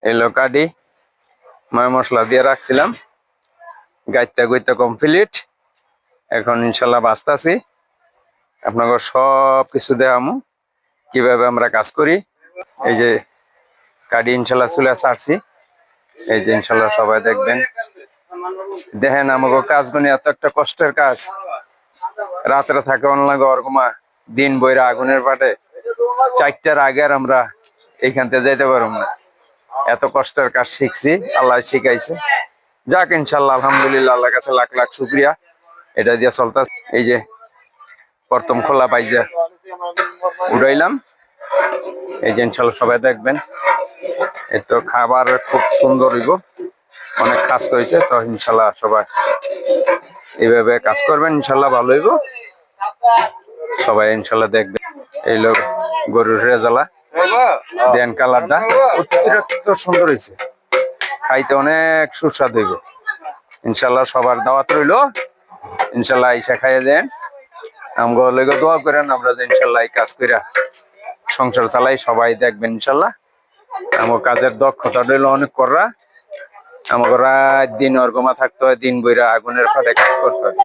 এই লোকাডি ময় মশলা দিয়ে রাখছিলাম, গাইতে গইতে কমপ্লিট। এখন ইনশাল্লাহ বাঁচতাছি, আপনাকে সব কিছু দেখামু কিভাবে আমরা কাজ করি। এই যে কাডি ইনশাল্লাহ চুলে ছাড়ছি, এই যে ইনশাল্লাহ সবাই দেখবেন। দেখেন আমাকে কাজগুলি এত একটা কষ্টের কাজ, রাত্রে থাকে অনলাগে ওরকমা, দিন বইরা আগুনের পাটে 4টার আগে আর আমরা এইখান থেকে যেতে পারবো না। এত কষ্টের কাজ শিখছি, আল্লাহ শিখাইছে। যাক ইনশাল্লাহ আলহামদুলিল্লাহ, আল্লাহর কাছে লাখ লাখ শুকরিয়া। এটা দিয়ে চলতে এই যে প্রথম খোলা পাইজা উড়াইলাম, এই যে ইনশাল্লাহ সবাই দেখবেন। এই তো খাবার খুব সুন্দর হইব, অনেক কাজ হয়েছে। তো ইনশাল্লাহ সবাই এইভাবে কাজ করবেন, ইনশাল্লাহ ভালো হইব। সবাই ইনশাল্লাহ দেখবেন। এই লোক গরুর রেজালা দেন, কালারটা অতিরিক্ত সুন্দর হয়েছে, খাইতে অনেক সুস্বাদু হইব। ইনশাল্লাহ সবার দাওয়াত রইল, ইনশাল্লাহ আইসা খাইয়ে দেন। আমগো লইগে দোয়া করেন, আমরা যে ইনশাল্লাহ এই কাজ কইরা সংসার চালাই। সবাই দেখবেন ইনশাল্লাহ। আমার কাজের দক্ষতা রইল অনেক করা, আমাকে রাত দিন অর্গমা থাকতে হয়, দিন বইরা আগুনের ফাঁদে কাজ করতে হয়।